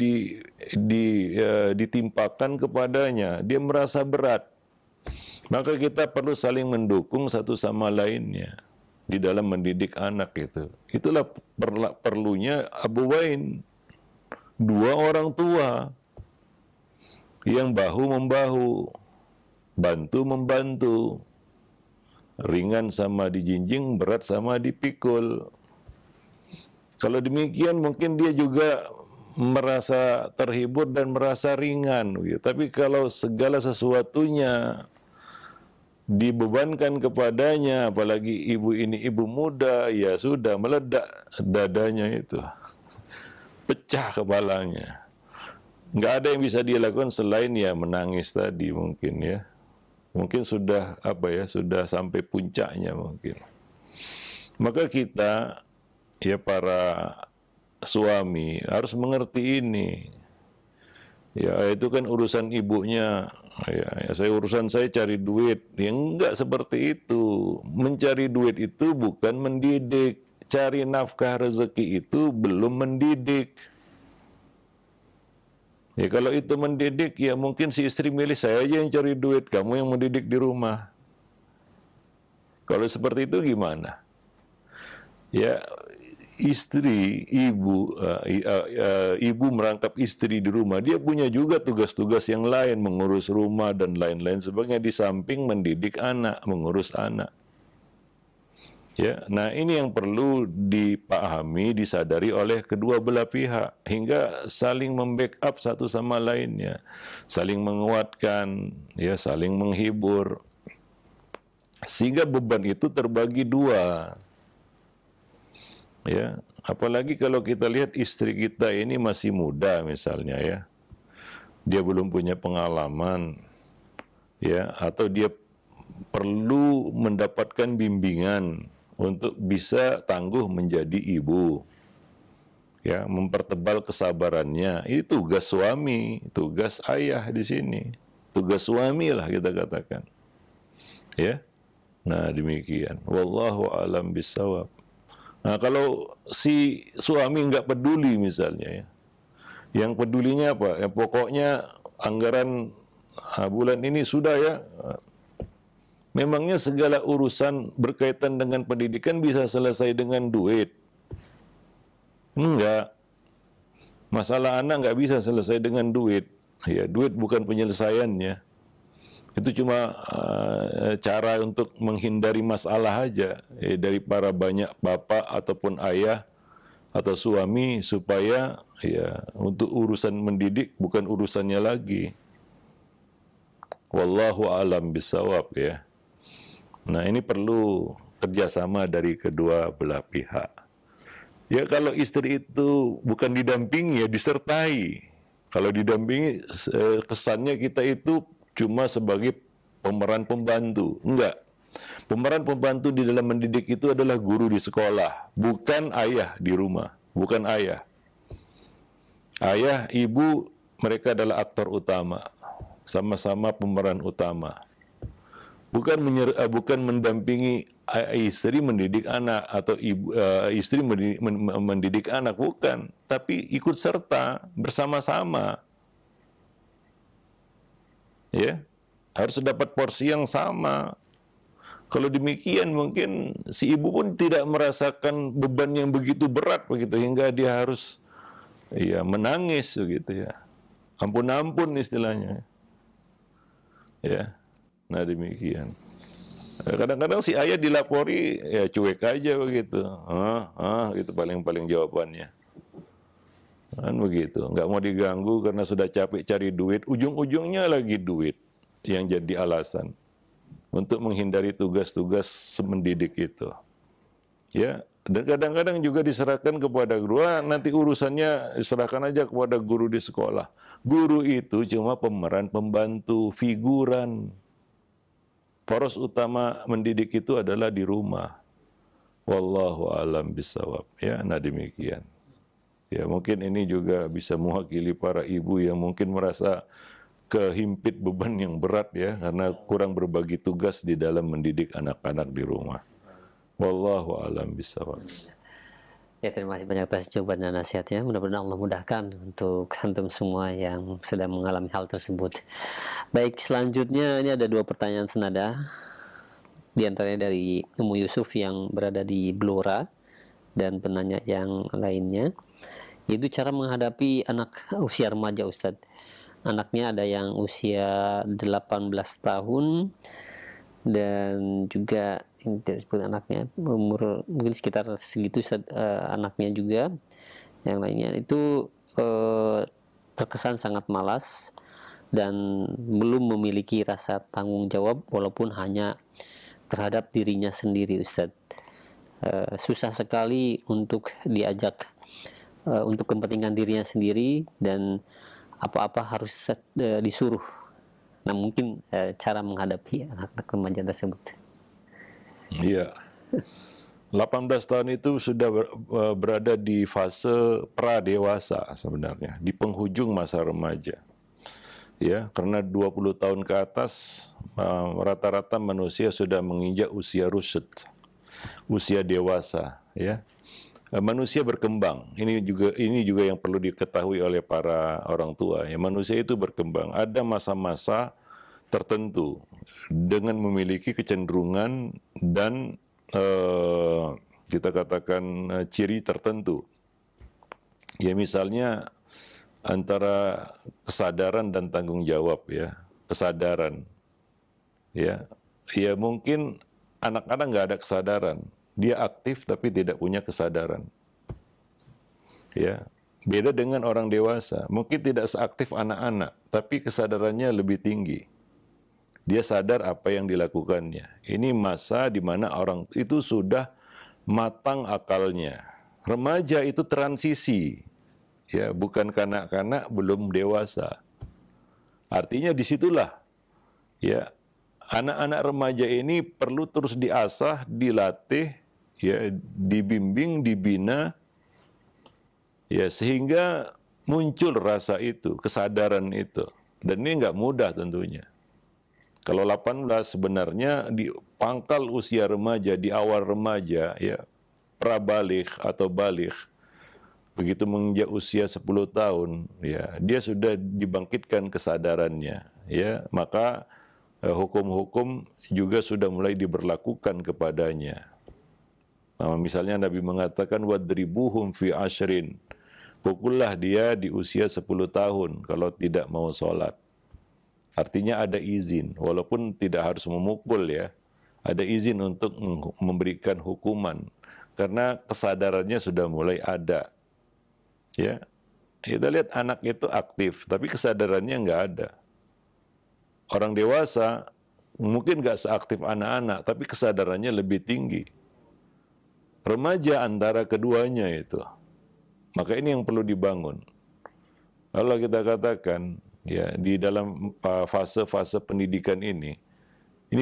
ditimpakan kepadanya. Dia merasa berat. Maka kita perlu saling mendukung satu sama lainnya di dalam mendidik anak itu. Itulah perlunya abuwain, 2 orang tua yang bahu-membahu, bantu-membantu, ringan sama dijinjing, berat sama dipikul. Kalau demikian mungkin dia juga merasa terhibur dan merasa ringan. Gitu. Tapi kalau segala sesuatunya dibebankan kepadanya, apalagi ibu ini ibu muda, ya sudah meledak dadanya itu. Pecah kepalanya. Nggak ada yang bisa dia lakukan selain ya menangis tadi mungkin ya. Mungkin sudah sudah sampai puncaknya mungkin. Maka kita ya para suami harus mengerti ini. Ya itu kan urusan ibunya. Ya, urusan saya cari duit. Ya enggak seperti itu. Mencari duit itu bukan mendidik. Cari nafkah rezeki itu belum mendidik. Ya kalau itu mendidik, ya mungkin si istri milih saya aja yang cari duit, kamu yang mendidik di rumah. Kalau seperti itu gimana? Ya istri, ibu merangkap istri di rumah, dia punya juga tugas-tugas yang lain, mengurus rumah dan lain-lain sebagainya, di samping mendidik anak, mengurus anak. Ya, nah ini yang perlu dipahami, disadari oleh kedua belah pihak hingga saling membackup satu sama lainnya, saling menguatkan, ya, saling menghibur, sehingga beban itu terbagi dua. Ya, apalagi kalau kita lihat istri kita ini masih muda misalnya, ya, dia belum punya pengalaman, ya, atau dia perlu mendapatkan bimbingan untuk bisa tangguh menjadi ibu, ya, mempertebal kesabarannya. Itu tugas suami, tugas ayah di sini, tugas suami lah kita katakan, ya. Nah demikian. Wallahu a'lam bishawab. Nah kalau si suami nggak peduli misalnya, ya, yang pedulinya apa? Ya, pokoknya anggaran bulan ini sudah, ya. Memangnya segala urusan berkaitan dengan pendidikan bisa selesai dengan duit? Enggak. Masalah anak nggak bisa selesai dengan duit. Ya, duit bukan penyelesaiannya. Itu cuma cara untuk menghindari masalah aja, dari para banyak bapak ataupun ayah atau suami, supaya ya untuk urusan mendidik bukan urusannya lagi. Wallahu a'lam bishawab, ya. Nah ini perlu kerjasama dari kedua belah pihak. Ya kalau istri itu bukan didampingi, ya disertai. Kalau didampingi, kesannya kita itu cuma sebagai pemeran pembantu. Enggak. Pemeran pembantu di dalam mendidik itu adalah guru di sekolah, bukan ayah di rumah, bukan ayah. Ayah, ibu, mereka adalah aktor utama, sama-sama pemeran utama. Bukan mendampingi istri mendidik anak atau istri mendidik anak, bukan, tapi ikut serta bersama-sama. Ya, harus dapat porsi yang sama. Kalau demikian mungkin si ibu pun tidak merasakan beban yang begitu berat begitu hingga dia harus, ya, menangis begitu, ya. Ampun-ampun istilahnya. Ya. Nah demikian. Kadang-kadang si ayah dilapori, ya cuek aja begitu. Gitu paling-paling jawabannya. Kan begitu, nggak mau diganggu karena sudah capek cari duit, ujung-ujungnya lagi duit yang jadi alasan untuk menghindari tugas-tugas mendidik itu. Ya, dan kadang-kadang juga diserahkan kepada guru, nanti urusannya diserahkan aja kepada guru di sekolah. Guru itu cuma pemeran pembantu, figuran. Poros utama mendidik itu adalah di rumah. Wallahu a'lam bishawab. Ya, nah demikian. Ya, mungkin ini juga bisa mewakili para ibu yang mungkin merasa kehimpit beban yang berat, ya, karena kurang berbagi tugas di dalam mendidik anak-anak di rumah. Wallahu a'lam bishawab. Ya, terima kasih banyak atas jawaban dan nasihatnya. Mudah-mudahan Allah mudahkan untuk antum semua yang sedang mengalami hal tersebut. Baik, selanjutnya ini ada 2 pertanyaan senada. Di antaranya dari Ummu Yusuf yang berada di Blora dan penanya yang lainnya, yaitu cara menghadapi anak usia remaja, Ustadz. Anaknya ada yang usia 18 tahun dan juga yang disebut anaknya umur mungkin sekitar segitu, anaknya juga. Yang lainnya itu terkesan sangat malas dan belum memiliki rasa tanggung jawab walaupun hanya terhadap dirinya sendiri, Ustadz. Susah sekali untuk diajak untuk kepentingan dirinya sendiri dan apa-apa harus disuruh. Nah mungkin cara menghadapi anak-anak remaja tersebut. Iya. 18 tahun itu sudah berada di fase pra-dewasa sebenarnya, di penghujung masa remaja. Ya, karena 20 tahun ke atas rata-rata manusia sudah menginjak usia rusyd, usia dewasa, ya. Manusia berkembang. Ini juga yang perlu diketahui oleh para orang tua. Ya, manusia itu berkembang. Ada masa-masa tertentu dengan memiliki kecenderungan dan kita katakan ciri tertentu. Ya, misalnya antara kesadaran dan tanggung jawab, ya. Kesadaran, ya. Ya, mungkin anak-anak nggak ada kesadaran. Dia aktif tapi tidak punya kesadaran. Ya, beda dengan orang dewasa. Mungkin tidak seaktif anak-anak, tapi kesadarannya lebih tinggi. Dia sadar apa yang dilakukannya. Ini masa di mana orang itu sudah matang akalnya. Remaja itu transisi, ya, bukan kanak-kanak belum dewasa. Artinya disitulah, ya, anak-anak remaja ini perlu terus diasah, dilatih, ya, dibimbing, dibina, ya, sehingga muncul rasa itu, kesadaran itu. Dan ini nggak mudah tentunya. Kalau 18 sebenarnya di pangkal usia remaja, di awal remaja, ya, prabaligh atau baligh, begitu menginjak usia 10 tahun, ya, dia sudah dibangkitkan kesadarannya, ya, maka hukum-hukum juga sudah mulai diberlakukan kepadanya. Nah, misalnya Nabi mengatakan wadribuhum fi ashrin, pukullah dia di usia 10 tahun kalau tidak mau sholat. Artinya ada izin, walaupun tidak harus memukul, ya. Ada izin untuk memberikan hukuman karena kesadarannya sudah mulai ada. Ya, kita lihat anak itu aktif, tapi kesadarannya nggak ada. Orang dewasa mungkin nggak seaktif anak-anak, tapi kesadarannya lebih tinggi. Remaja antara keduanya itu. Maka ini yang perlu dibangun. Kalau kita katakan, ya, di dalam fase-fase pendidikan ini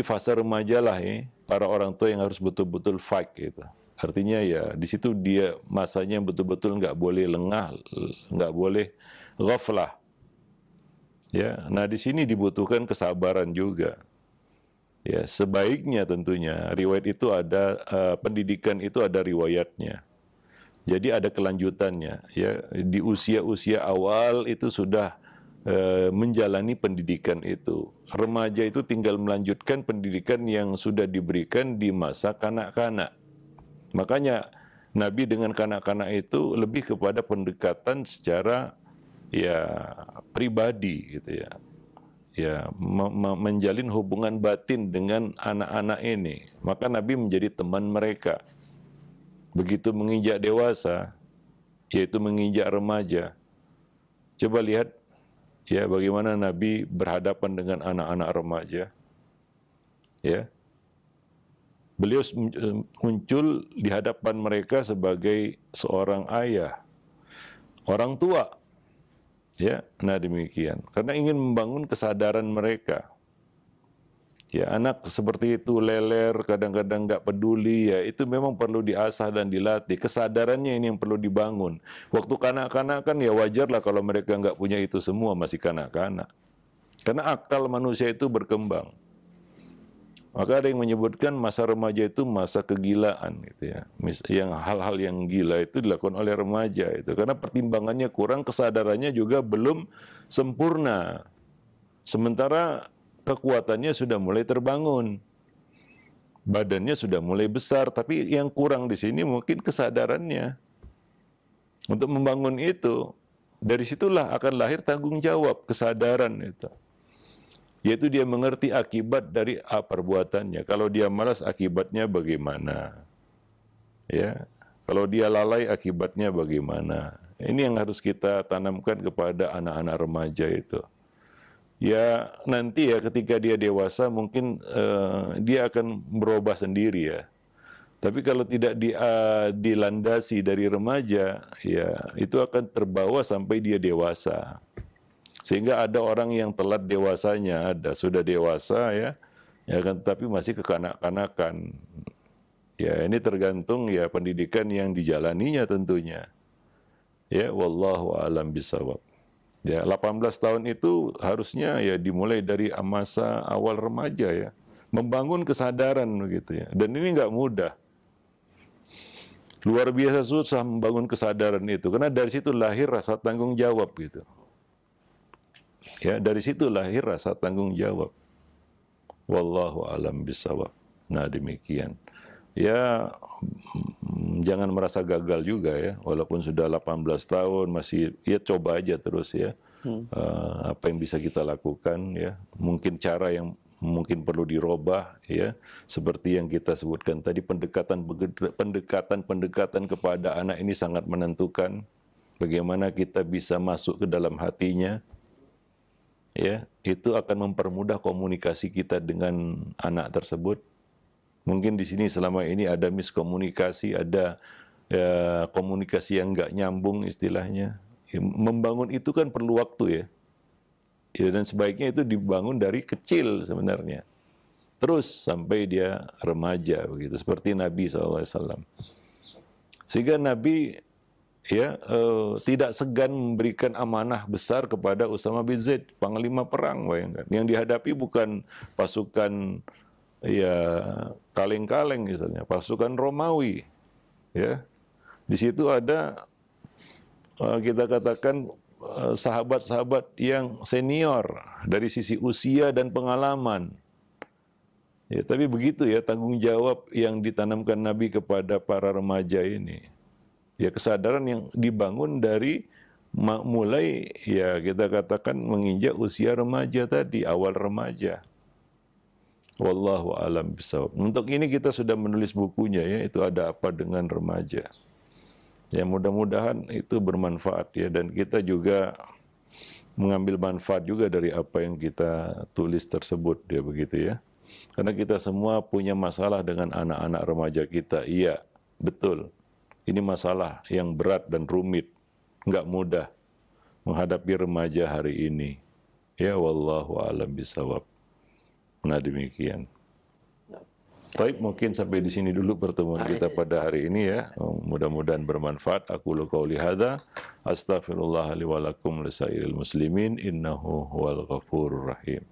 fase remaja lah, ya, para orang tua yang harus betul-betul fight gitu. Artinya, ya, di situ dia masanya betul-betul nggak boleh lengah, nggak boleh ghaflah. Ya, nah di sini dibutuhkan kesabaran juga. Ya, sebaiknya tentunya riwayat itu ada, pendidikan itu ada riwayatnya. Jadi ada kelanjutannya. Ya, di usia-usia awal itu sudah menjalani pendidikan itu. Remaja itu tinggal melanjutkan pendidikan yang sudah diberikan di masa kanak-kanak. Makanya Nabi dengan kanak-kanak itu lebih kepada pendekatan secara, ya, pribadi gitu, ya. Ya, menjalin hubungan batin dengan anak-anak ini. Maka Nabi menjadi teman mereka. Begitu menginjak dewasa, yaitu menginjak remaja, coba lihat, ya, bagaimana Nabi berhadapan dengan anak-anak remaja. Ya, beliau muncul di hadapan mereka sebagai seorang ayah, orang tua. Ya, nah demikian. Karena ingin membangun kesadaran mereka. Ya, anak seperti itu leler, kadang-kadang nggak peduli, ya, itu memang perlu diasah dan dilatih. Kesadarannya ini yang perlu dibangun. Waktu kanak-kanak kan ya wajarlah kalau mereka nggak punya itu semua, masih kanak-kanak. Karena akal manusia itu berkembang. Maka ada yang menyebutkan masa remaja itu masa kegilaan, gitu, ya. Yang hal-hal yang gila itu dilakukan oleh remaja itu karena pertimbangannya kurang, kesadarannya juga belum sempurna. Sementara kekuatannya sudah mulai terbangun, badannya sudah mulai besar, tapi yang kurang di sini mungkin kesadarannya. Untuk membangun itu, dari situlah akan lahir tanggung jawab, kesadaran itu. Yaitu dia mengerti akibat dari perbuatannya. Kalau dia malas, akibatnya bagaimana? Ya, kalau dia lalai, akibatnya bagaimana? Ini yang harus kita tanamkan kepada anak-anak remaja itu. Ya, nanti ya ketika dia dewasa mungkin dia akan berubah sendiri, ya. Tapi kalau tidak dilandasi dari remaja, ya itu akan terbawa sampai dia dewasa. Sehingga ada orang yang telat dewasanya, ada sudah dewasa, ya kan, tapi masih kekanak-kanakan. Ya, ini tergantung, ya, pendidikan yang dijalaninya tentunya. Ya, wallahu a'lam bishawab. Ya, 18 tahun itu harusnya ya dimulai dari masa awal remaja ya. Membangun kesadaran begitu ya. Dan ini nggak mudah. Luar biasa susah membangun kesadaran itu. Karena dari situ lahir rasa tanggung jawab gitu. Ya, dari situ lahir rasa tanggung jawab. Wallahu alam bisawab. Nah, demikian. Ya, jangan merasa gagal juga ya, walaupun sudah 18 tahun masih ya coba aja terus ya. Apa yang bisa kita lakukan ya, mungkin cara yang mungkin perlu dirubah ya, seperti yang kita sebutkan tadi, pendekatan kepada anak ini sangat menentukan bagaimana kita bisa masuk ke dalam hatinya ya, itu akan mempermudah komunikasi kita dengan anak tersebut. Mungkin di sini selama ini ada miskomunikasi, ada komunikasi yang nggak nyambung istilahnya. Ya, membangun itu kan perlu waktu ya. Ya. Dan sebaiknya itu dibangun dari kecil sebenarnya. Terus sampai dia remaja begitu. Seperti Nabi SAW. Sehingga Nabi ya tidak segan memberikan amanah besar kepada Usama bin Zaid, panglima perang, bayangkan. Yang dihadapi bukan pasukan ya kaleng-kaleng misalnya, pasukan Romawi ya. Di situ ada kita katakan sahabat-sahabat yang senior dari sisi usia dan pengalaman ya, tapi begitu ya tanggung jawab yang ditanamkan Nabi kepada para remaja ini ya, kesadaran yang dibangun dari mulai ya kita katakan menginjak usia remaja tadi, awal remaja. Wallahu alam bisawab. Untuk ini kita sudah menulis bukunya ya, itu ada apa dengan remaja. Ya mudah-mudahan itu bermanfaat ya, dan kita juga mengambil manfaat juga dari apa yang kita tulis tersebut ya, begitu ya. Karena kita semua punya masalah dengan anak-anak remaja kita. Iya, betul. Ini masalah yang berat dan rumit, nggak mudah menghadapi remaja hari ini. Ya wallahu alam bisawab. Nah demikian. Baik, mungkin sampai di sini dulu pertemuan kita pada hari ini ya. Mudah-mudahan bermanfaat. Aqulu qauli hadza, astaghfirullah li wa lakum lisairil muslimin, innahu huwal ghafurur rahim.